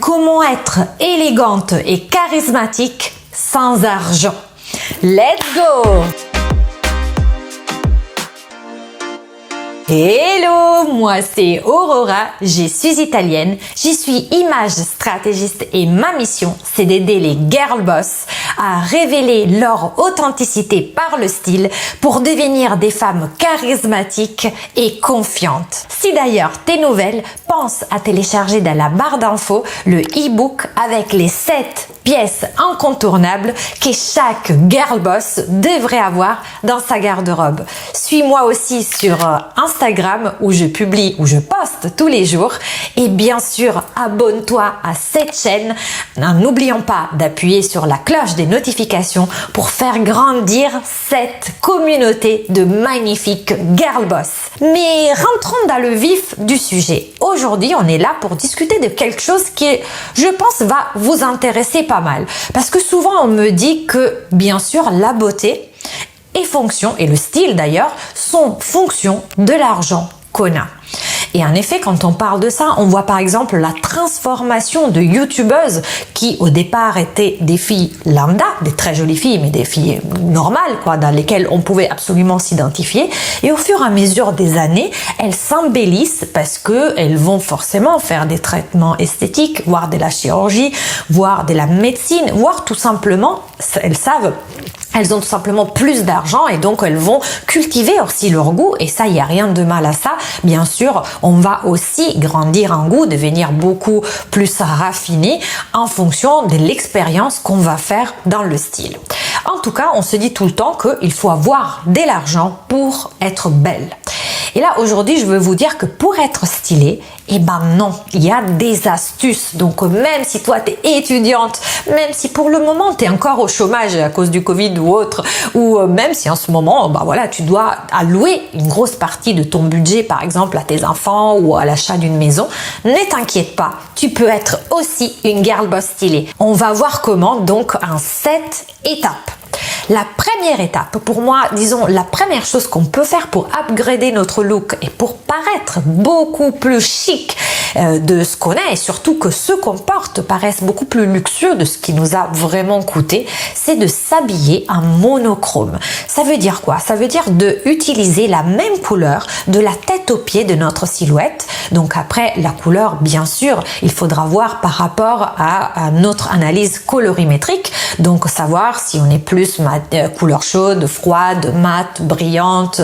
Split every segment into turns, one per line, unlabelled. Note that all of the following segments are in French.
Comment être élégante et charismatique sans argent? Let's go! Hello, moi c'est Aurora, je suis italienne, je suis image stratégiste et ma mission c'est d'aider les girl boss à révéler leur authenticité par le style pour devenir des femmes charismatiques et confiantes. Si d'ailleurs t'es nouvelle, pense à télécharger dans la barre d'infos le e-book avec les 7 pièces incontournables que chaque girl boss devrait avoir dans sa garde-robe. Suis-moi aussi sur Instagram où je poste tous les jours et bien sûr abonne-toi à cette chaîne en n'oubliant pas d'appuyer sur la cloche des notifications pour faire grandir cette communauté de magnifiques girl boss. Mais rentrons dans le vif du sujet. Aujourd'hui, on est là pour discuter de quelque chose qui, je pense, va vous intéresser pas mal. Parce que souvent, on me dit que, bien sûr, la beauté est fonction, et le style d'ailleurs, sont fonction de l'argent qu'on a. Et en effet, quand on parle de ça, on voit par exemple la transformation de youtubeuses qui au départ étaient des filles lambda, des très jolies filles, mais des filles normales, quoi, dans lesquelles on pouvait absolument s'identifier. Et au fur et à mesure des années, elles s'embellissent parce que elles vont forcément faire des traitements esthétiques, voire de la chirurgie, voire de la médecine, voire tout simplement, elles ont tout simplement plus d'argent et donc elles vont cultiver aussi leur goût et ça, il n'y a rien de mal à ça. Bien sûr, on va aussi grandir en goût, devenir beaucoup plus raffiné en fonction de l'expérience qu'on va faire dans le style. En tout cas, on se dit tout le temps qu'il faut avoir de l'argent pour être belle. Et là, aujourd'hui, je veux vous dire que pour être stylée, eh ben non, il y a des astuces. Donc, même si toi, tu es étudiante, même si pour le moment, tu es encore au chômage à cause du Covid ou autre, ou même si en ce moment, bah voilà, tu dois allouer une grosse partie de ton budget, par exemple, à tes enfants ou à l'achat d'une maison, ne t'inquiète pas, tu peux être aussi une girl boss stylée. On va voir comment, donc, en 7 étapes. La première étape, pour moi, disons, la première chose qu'on peut faire pour upgrader notre look et pour paraître beaucoup plus chic de ce qu'on est et surtout que ce qu'on porte paraissent beaucoup plus luxueux de ce qui nous a vraiment coûté, c'est de s'habiller en monochrome. Ça veut dire quoi? Ça veut dire d'utiliser la même couleur de la tête aux pieds de notre silhouette. Donc après, la couleur, bien sûr, il faudra voir par rapport à notre analyse colorimétrique. Donc savoir si on est plus couleur chaude, froide, mate, brillante,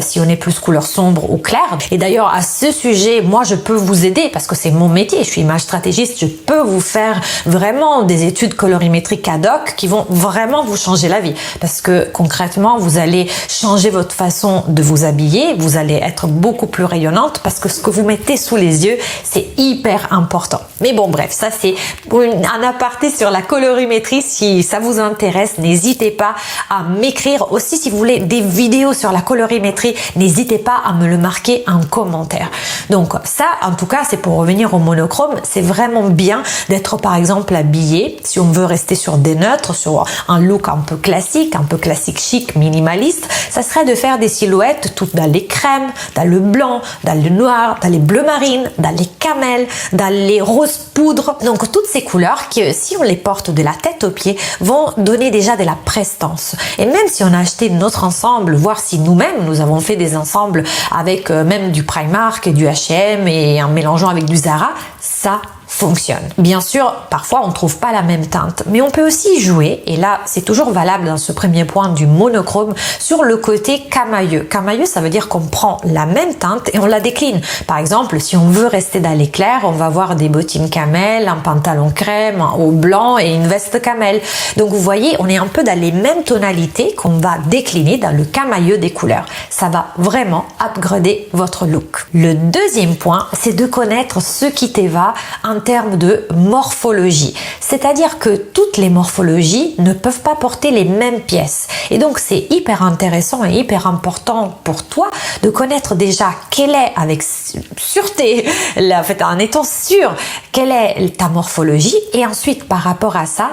si on est plus couleur sombre ou claire. Et d'ailleurs, à ce sujet, moi, je peux vous aider parce que c'est mon métier. Je suis image stratégiste. Je peux vous faire vraiment des études colorimétriques ad hoc qui vont vraiment vous changer la vie. Parce que concrètement, vous allez changer votre façon de vous habiller. Vous allez être beaucoup plus rayonnante parce que ce que vous mettez sous les yeux, c'est hyper important. Mais bon, bref, ça c'est un aparté sur la colorimétrie. Si ça vous intéresse, n'hésitez pas à m'écrire. Aussi, si vous voulez des vidéos sur la colorimétrie, n'hésitez pas à me le marquer en commentaire. Donc ça, en tout cas, c'est pour revenir au monochrome. C'est vraiment bien d'être par exemple habillé, si on veut rester sur des neutres, sur un look un peu classique chic, minimaliste, ça serait de faire des silhouettes toutes dans les crèmes, dans le blanc, dans le noir, dans les bleus marines, dans les camels, dans les roses poudre. Donc toutes ces couleurs qui, si on les porte de la tête aux pieds, vont donner déjà de la prestance. Et même si on a acheté notre ensemble, voir si nous-mêmes, nous avons fait des ensembles avec même du Primark et du H&M et en mélangeant avec du Zara, ça fonctionne. Bien sûr, parfois on ne trouve pas la même teinte, mais on peut aussi jouer, et là c'est toujours valable dans ce premier point du monochrome, sur le côté camailleux. Camailleux, ça veut dire qu'on prend la même teinte et on la décline. Par exemple, si on veut rester dans les clairs, on va avoir des bottines camel, un pantalon crème, un haut blanc et une veste camel. Donc vous voyez, on est un peu dans les mêmes tonalités qu'on va décliner dans le camailleux des couleurs. Ça va vraiment upgrader votre look. Le deuxième point, c'est de connaître ce qui te va en termes de morphologie. C'est-à-dire que toutes les morphologies ne peuvent pas porter les mêmes pièces. Et donc, c'est hyper intéressant et hyper important pour toi de connaître déjà quelle est, avec sûreté, en étant sûr, quelle est ta morphologie. Et ensuite, par rapport à ça,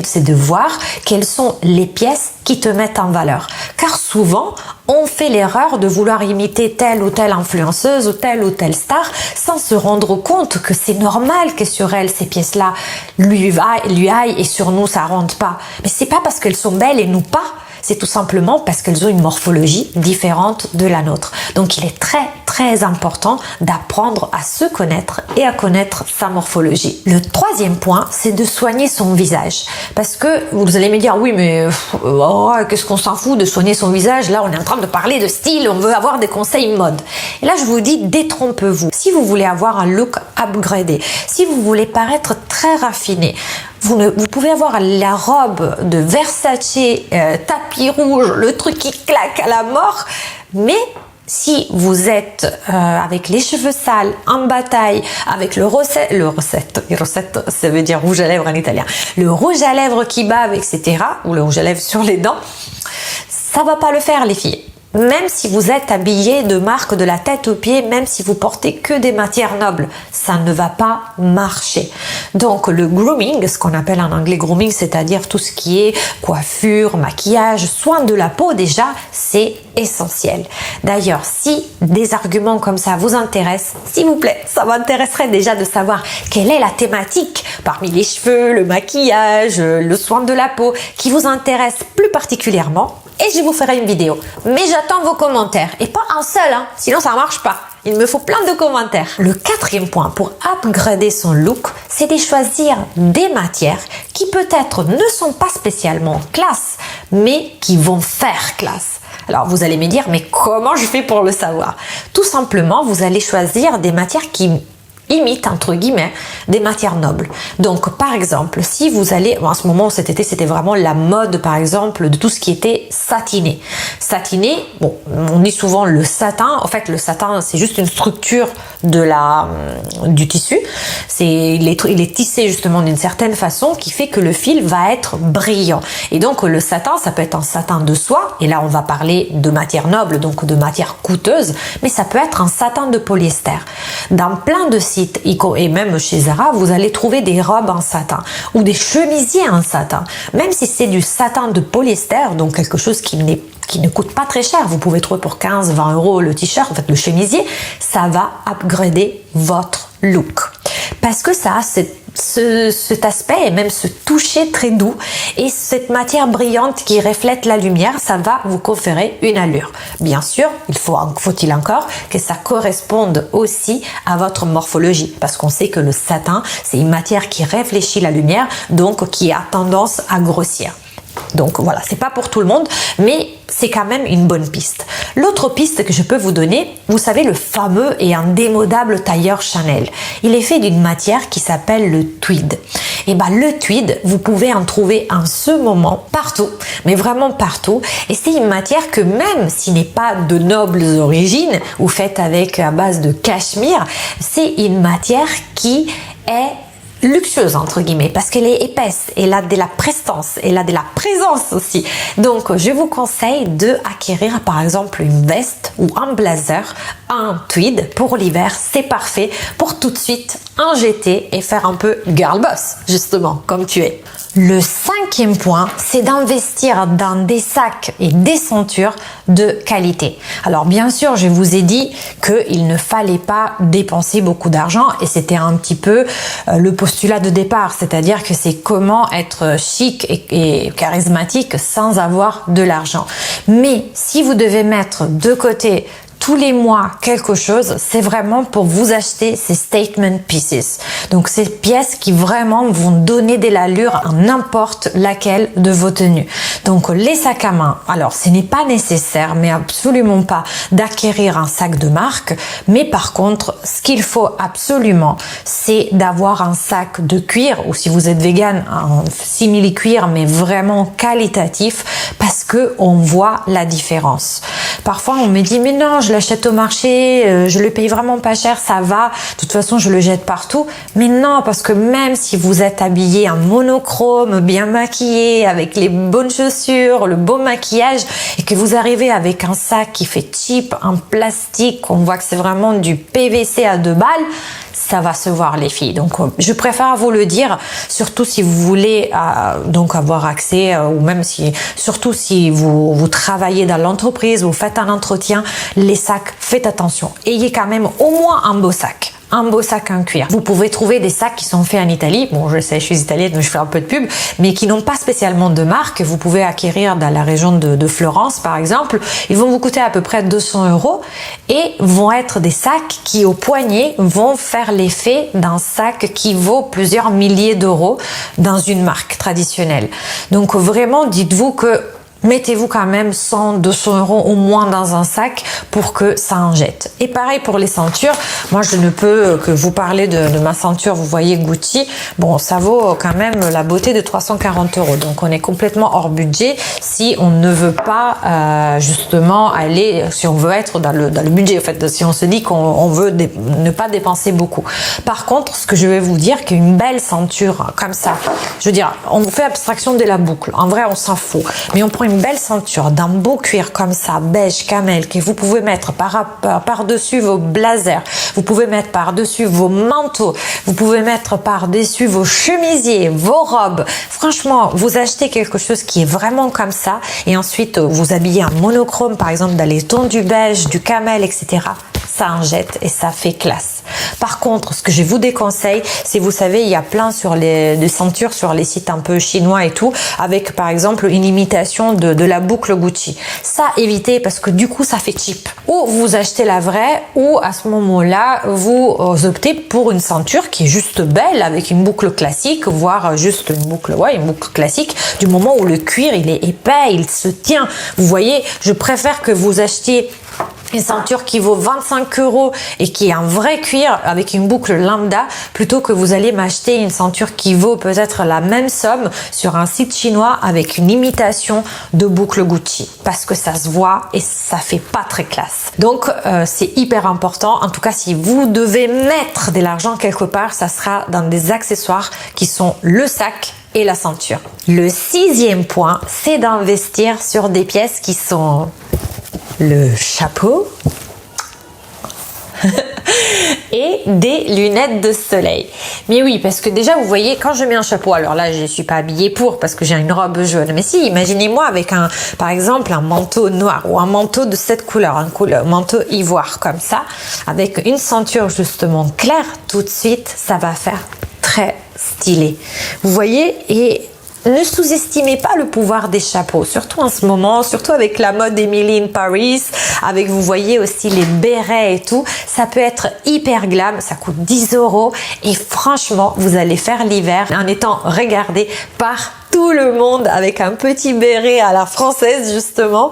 c'est de voir quelles sont les pièces qui te mettent en valeur. Car souvent, on fait l'erreur de vouloir imiter telle ou telle influenceuse ou telle star sans se rendre compte que c'est normal que sur elle, ces pièces-là lui aillent et sur nous, ça rentre pas. Mais c'est pas parce qu'elles sont belles et nous pas. C'est tout simplement parce qu'elles ont une morphologie différente de la nôtre. Donc il est très important d'apprendre à se connaître et à connaître sa morphologie. Le troisième point, c'est de soigner son visage. Parce que vous allez me dire, oui mais qu'est-ce qu'on s'en fout de soigner son visage? Là on est en train de parler de style, on veut avoir des conseils mode. Et là je vous dis, détrompez-vous. Si vous voulez avoir un look upgradé, si vous voulez paraître très raffiné, vous pouvez avoir la robe de Versace, tapis rouge, le truc qui claque à la mort, mais si vous êtes avec les cheveux sales, en bataille, avec le rosette, ça veut dire rouge à lèvres en italien, le rouge à lèvres qui bave, etc., ou le rouge à lèvres sur les dents, ça va pas le faire les filles. Même si vous êtes habillé de marque de la tête aux pieds, même si vous portez que des matières nobles, ça ne va pas marcher. Donc le grooming, ce qu'on appelle en anglais grooming, c'est-à-dire tout ce qui est coiffure, maquillage, soin de la peau déjà, c'est essentiel. D'ailleurs, si des arguments comme ça vous intéressent, s'il vous plaît, ça m'intéresserait déjà de savoir quelle est la thématique parmi les cheveux, le maquillage, le soin de la peau qui vous intéresse plus particulièrement. Et je vous ferai une vidéo. Mais j'attends vos commentaires. Et pas un seul, hein, sinon ça marche pas. Il me faut plein de commentaires. Le quatrième point pour upgrader son look, c'est de choisir des matières qui peut-être ne sont pas spécialement classe, mais qui vont faire classe. Alors vous allez me dire, mais comment je fais pour le savoir? Tout simplement, vous allez choisir des matières qui imite entre guillemets des matières nobles. Donc par exemple, si vous allez, en ce moment cet été c'était vraiment la mode par exemple de tout ce qui était satiné. Satiné, bon, on dit souvent le satin. En fait, le satin c'est juste une structure du tissu. Il est tissé justement d'une certaine façon qui fait que le fil va être brillant. Et donc le satin, ça peut être un satin de soie. Et là on va parler de matières nobles, donc de matières coûteuses, mais ça peut être un satin de polyester. Dans plein de sites et même chez Zara, vous allez trouver des robes en satin ou des chemisiers en satin. Même si c'est du satin de polyester, donc quelque chose qui ne coûte pas très cher, vous pouvez trouver pour 15-20 euros le t-shirt, en fait le chemisier, ça va upgrader votre look. Parce que ça a cet aspect et même ce toucher très doux et cette matière brillante qui reflète la lumière, ça va vous conférer une allure. Bien sûr, faut-il encore que ça corresponde aussi à votre morphologie parce qu'on sait que le satin, c'est une matière qui réfléchit la lumière, donc qui a tendance à grossir. Donc voilà, c'est pas pour tout le monde, mais c'est quand même une bonne piste. L'autre piste que je peux vous donner, vous savez, le fameux et indémodable tailleur Chanel. Il est fait d'une matière qui s'appelle le tweed. Et ben le tweed, vous pouvez en trouver en ce moment partout, mais vraiment partout. Et c'est une matière que même s'il n'est pas de nobles origines ou faite à base de cachemire, c'est une matière qui est luxueuse entre guillemets parce qu'elle est épaisse, elle a de la prestance, elle a de la présence aussi. Donc je vous conseille de acquérir par exemple une veste ou un blazer en tweed pour l'hiver, c'est parfait pour tout de suite en jeter et faire un peu girl boss justement comme tu es. Le cinquième point, c'est d'investir dans des sacs et des ceintures de qualité. Alors bien sûr, je vous ai dit qu'il ne fallait pas dépenser beaucoup d'argent et c'était un petit peu le postulat de départ, c'est-à-dire que c'est comment être chic et charismatique sans avoir de l'argent. Mais si vous devez mettre de côté tous les mois quelque chose, c'est vraiment pour vous acheter ces statement pieces. Donc ces pièces qui vraiment vont donner de l'allure à n'importe laquelle de vos tenues. Donc les sacs à main, alors ce n'est pas nécessaire, mais absolument pas d'acquérir un sac de marque, mais par contre ce qu'il faut absolument, c'est d'avoir un sac de cuir ou si vous êtes vegan, un simili cuir mais vraiment qualitatif parce que on voit la différence. Parfois on me dit mais non, je l'achète au marché, je le paye vraiment pas cher, ça va, de toute façon je le jette partout. Mais non, parce que même si vous êtes habillé en monochrome, bien maquillé, avec les bonnes chaussures, le beau maquillage, et que vous arrivez avec un sac qui fait cheap, en plastique, on voit que c'est vraiment du PVC à 2 balles, ça va se voir les filles. Donc je préfère vous le dire, surtout si vous voulez donc avoir accès ou même surtout si si vous travaillez dans l'entreprise, vous faites un entretien, les sacs, faites attention. Ayez quand même au moins un beau sac. Un beau sac en cuir. Vous pouvez trouver des sacs qui sont faits en Italie. Bon, je sais, je suis italienne, donc je fais un peu de pub, mais qui n'ont pas spécialement de marque. Vous pouvez acquérir dans la région de Florence, par exemple. Ils vont vous coûter à peu près 200 € et vont être des sacs qui, au poignet, vont faire l'effet d'un sac qui vaut plusieurs milliers d'euros dans une marque traditionnelle. Donc, vraiment, dites-vous que mettez-vous quand même 100, 200 € au moins dans un sac pour que ça en jette. Et pareil pour les ceintures. Moi, je ne peux que vous parler de ma ceinture. Vous voyez Gucci. Bon, ça vaut quand même la beauté de 340 €. Donc, on est complètement hors budget si on ne veut pas justement aller, si on veut être dans le budget. En fait, si on se dit qu'on veut ne pas dépenser beaucoup. Par contre, ce que je vais vous dire, qu'une belle ceinture comme ça, je veux dire, on fait abstraction de la boucle. En vrai, on s'en fout. Mais on prend une belle ceinture d'un beau cuir comme ça, beige, camel, que vous pouvez mettre par-dessus vos blazers, vous pouvez mettre par-dessus vos manteaux, vous pouvez mettre par-dessus vos chemisiers, vos robes. Franchement, vous achetez quelque chose qui est vraiment comme ça et ensuite vous habillez en monochrome, par exemple dans les tons du beige, du camel, etc. Ça en jette et ça fait classe. Par contre, ce que je vous déconseille, c'est, vous savez, il y a plein de ceintures sur les sites un peu chinois et tout, avec par exemple une imitation de la boucle Gucci. Ça, évitez parce que du coup, ça fait cheap. Ou vous achetez la vraie, ou à ce moment-là, vous optez pour une ceinture qui est juste belle, avec une boucle classique, voire juste une boucle classique, du moment où le cuir, il est épais, il se tient. Vous voyez, je préfère que vous achetiez une ceinture qui vaut 25 € et qui est un vrai cuir avec une boucle lambda, plutôt que vous allez m'acheter une ceinture qui vaut peut-être la même somme sur un site chinois avec une imitation de boucle Gucci, parce que ça se voit et ça fait pas très classe. Donc c'est hyper important. En tout cas, si vous devez mettre de l'argent quelque part, ça sera dans des accessoires qui sont le sac et la ceinture. Le 6e point, c'est d'investir sur des pièces qui sont le chapeau et des lunettes de soleil. Mais oui, parce que déjà, vous voyez, quand je mets un chapeau, alors là, je ne suis pas habillée pour, parce que j'ai une robe jaune. Mais si, imaginez-moi avec par exemple, un manteau noir ou un manteau de cette couleur, un manteau ivoire comme ça, avec une ceinture justement claire, tout de suite, ça va faire très stylé. Vous voyez, et ne sous-estimez pas le pouvoir des chapeaux, surtout en ce moment, surtout avec la mode Emily in Paris, avec, vous voyez aussi les bérets et tout, ça peut être hyper glam, ça coûte 10 € et franchement, vous allez faire l'hiver en étant regardé par tout le monde avec un petit béret à la française justement.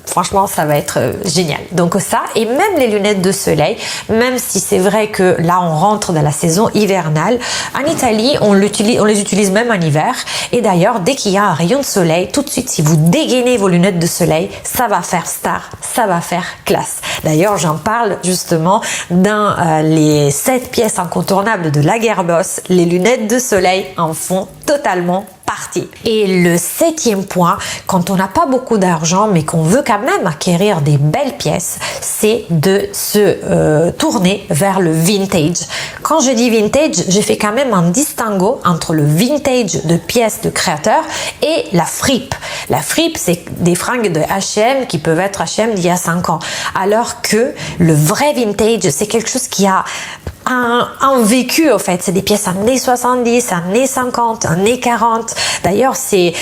Franchement, ça va être génial. Donc ça, et même les lunettes de soleil, même si c'est vrai que là on rentre dans la saison hivernale, en Italie on les utilise même en hiver. Et d'ailleurs, dès qu'il y a un rayon de soleil, tout de suite, si vous dégainez vos lunettes de soleil, ça va faire star, ça va faire classe. D'ailleurs, j'en parle justement dans les 7 pièces incontournables de Lagerboss. Les lunettes de soleil en font totalement partie. Et le 7e point, quand on n'a pas beaucoup d'argent mais qu'on veut quand même acquérir des belles pièces, c'est de se tourner vers le vintage. Quand je dis vintage, j'ai fait quand même un distinguo entre le vintage de pièces de créateurs et la fripe. La fripe, c'est des fringues de H&M qui peuvent être H&M d'il y a 5 ans. Alors que le vrai vintage, c'est quelque chose qui a un vécu, en fait. C'est des pièces années 70, années 50, années 40. D'ailleurs, c'est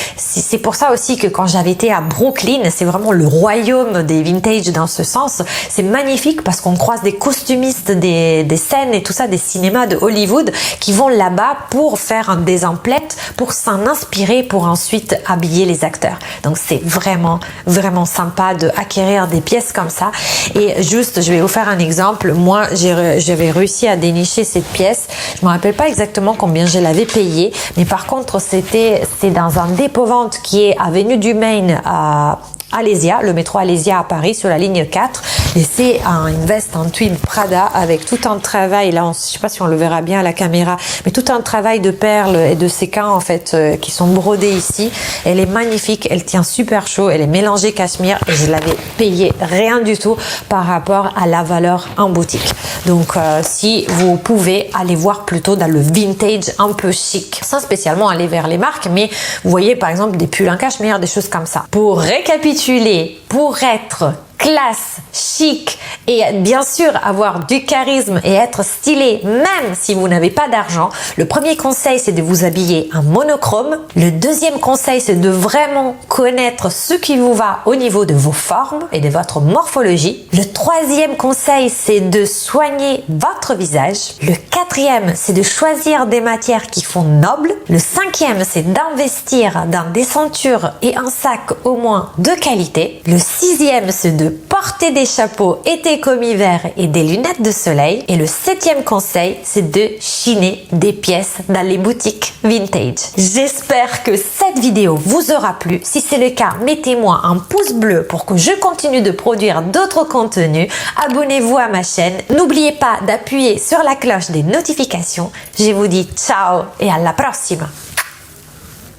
pour ça aussi que quand j'avais été à Brooklyn, c'est vraiment le royaume des vintage dans ce sens. C'est magnifique parce qu'on croise des costumistes, des scènes et tout ça, des cinémas de Hollywood qui vont là-bas pour faire des emplettes, pour s'en inspirer, pour ensuite habiller les acteurs. Donc, c'est vraiment, vraiment sympa de acquérir des pièces comme ça. Et juste, je vais vous faire un exemple. Moi, j'avais réussi à dénicher cette pièce. Je me rappelle pas exactement combien je l'avais payée, mais par contre, c'est dans un dépôt-vente qui est avenue du Maine à Alésia, le métro Alésia à Paris, sur la ligne 4. Et c'est une veste en tweed Prada avec tout un travail, là, je ne sais pas si on le verra bien à la caméra, mais tout un travail de perles et de séquins en fait qui sont brodés ici. Elle est magnifique, elle tient super chaud, elle est mélangée cachemire et je l'avais payée rien du tout par rapport à la valeur en boutique. Donc si vous pouvez aller voir plutôt dans le vintage un peu chic, sans spécialement aller vers les marques, mais vous voyez par exemple des pulls en cachemire, des choses comme ça. Pour récapituler, pour être classe, chic et bien sûr avoir du charisme et être stylé même si vous n'avez pas d'argent, le premier conseil c'est de vous habiller en monochrome. Le deuxième conseil c'est de vraiment connaître ce qui vous va au niveau de vos formes et de votre morphologie. Le troisième conseil c'est de soigner votre visage. Le quatrième c'est de choisir des matières qui font noble. Le cinquième c'est d'investir dans des ceintures et un sac au moins de qualité. Le sixième c'est de porter des chapeaux été comme hiver et des lunettes de soleil. Et le septième conseil, c'est de chiner des pièces dans les boutiques vintage. J'espère que cette vidéo vous aura plu. Si c'est le cas, mettez-moi un pouce bleu pour que je continue de produire d'autres contenus. Abonnez-vous à ma chaîne. N'oubliez pas d'appuyer sur la cloche des notifications. Je vous dis ciao et à la prochaine.